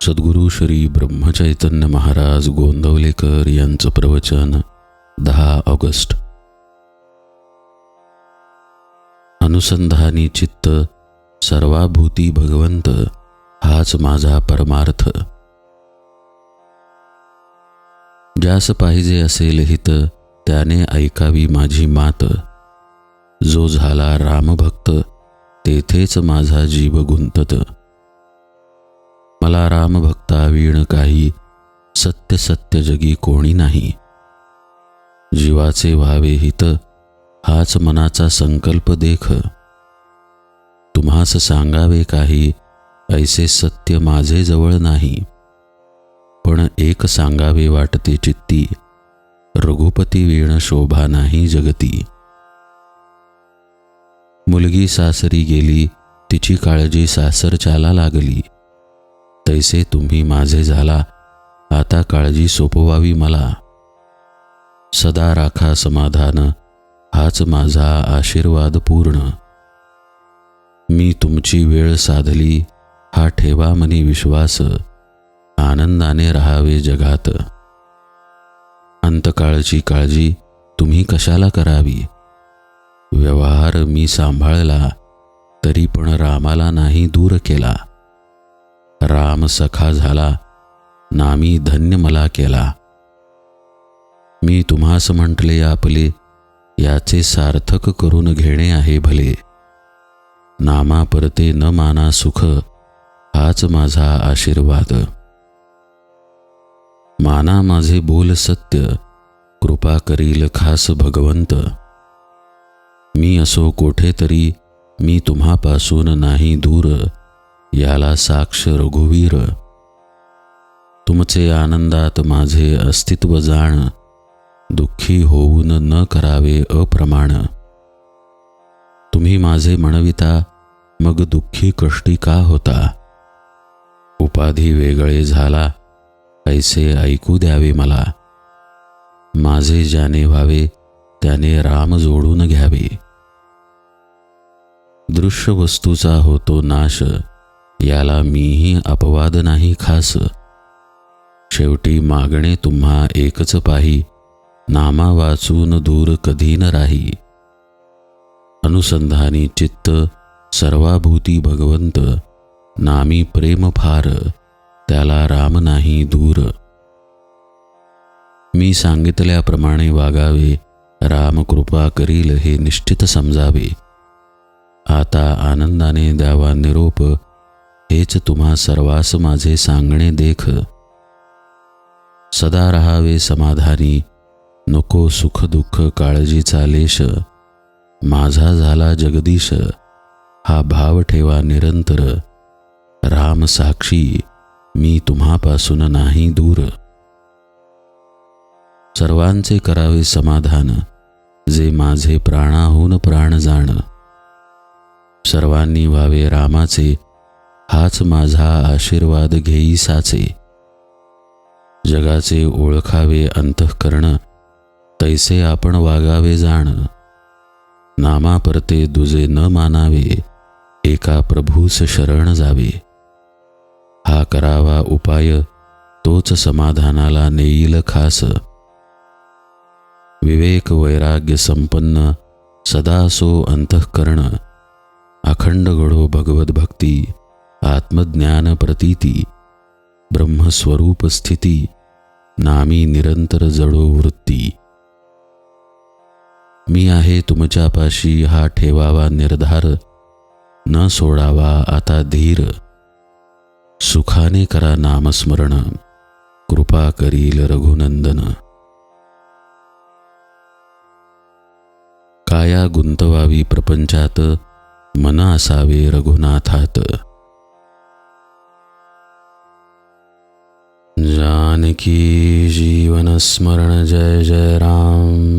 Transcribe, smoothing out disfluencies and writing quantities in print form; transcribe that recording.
सद्गुरु श्री ब्रह्मचैतन्य महाराज गोंदवलेकर यांचं प्रवचन 10 ऑगस्ट. अनुसंधानी चित्त सर्वाभूती भगवंत हाच माझा परमार्थ. ज्यास पाहिजे असेल हित त्याने ऐकावी माझी मात. जो झाला रामभक्त तेथेच माझा जीव गुंतत. मला रामभक्तावीण काही सत्य सत्य जगी कोणी नाही. जीवाचे व्हावे हित हाच मनाचा संकल्प देख. तुम्हास सांगावे काही ऐसे सत्य माझे जवळ नाही. पण एक सांगावे वाटते चित्ती रघुपती वीण शोभा नाही जगती. मुलगी सासरी गेली तिची काळजी सासरच्याला लागली. तैसे तुम्ही माझे झाला आता काळजी सोपवावी मला. सदा राखा समाधान हाच माझा आशीर्वाद पूर्ण. मी तुमची वेळ साधली हा ठेवा मनी विश्वास. आनंदाने राहावे जगात. अंतकाळची काळजी तुम्ही कशाला करावी. व्यवहार मी सांभाळला तरी पण रामाला नाही दूर केला. राम सखा झाला नामी धन्य मला केला. मी तुम्हास म्हटले आपले याचे सार्थक करून घेणे आहे भले. नामा परते न माना सुख हाच माझा आशीर्वाद. माना माझे बोल सत्य कृपा करील खास भगवंत. मी असो कोठेतरी मी तुम्हापासून नाही दूर. याला साक्ष रघुवीर. तुमचे आनंदात माझे अस्तित्व जाण. दुःखी होऊन न करावे अप्रमाण. तुम्ही माझे म्हणविता मग दुःखी कष्टी का होता. उपाधी वेगळे झाला ऐसे ऐकू द्यावे मला. माझे ज्याने व्हावे त्याने राम जोडून घ्यावे. दृश्य वस्तूचा होतो नाश याला मीही अपवाद नाही खास. शेवटी मागणे तुम्हा एकच पाही नामा वाचून दूर कधी न राही. अनुसंधानी चित्त सर्वाभूती भगवंत. नामी प्रेम फार त्याला राम नाही दूर. मी सांगितल्याप्रमाणे वागावे राम कृपा करील हे निश्चित समजावे. आता आनंदाने द्यावा निरोप हेच तुम्हा सर्वास माझे सांगणे देख. सदा राहावे समाधानी नको सुख दुःख काळजीचा लेश. माझा झाला जगदीश हा भाव ठेवा निरंतर. राम साक्षी मी तुम्हापासून नाही दूर. सर्वांचे करावे समाधान जे माझे प्राणाहून प्राण जाण. सर्वांनी व्हावे रामाचे हाच माझा आशीर्वाद घेई साचे. जगाचे ओळखावे अंतःकरण तैसे आपण वागावे जाण. नामा परते दुजे न मानावे एका प्रभूस शरण जावे. हा करावा उपाय तोच समाधानाला नेईल खास. विवेक वैराग्य संपन्न सदा सो अंतःकरण. अखंड घडो भगवत भक्ती आत्मज्ञान प्रतीती. ब्रह्मस्वरूप स्थिती नामी निरंतर जडो वृत्ती. मी आहे तुमच्यापाशी हा ठेवावा निर्धार. न सोडावा आता धीर. सुखाने करा नामस्मरण कृपा करील रघुनंदन. काया गुंतवावी प्रपंचात मन असावे रघुनाथात. जानकी जीवन स्मरण जय जय राम.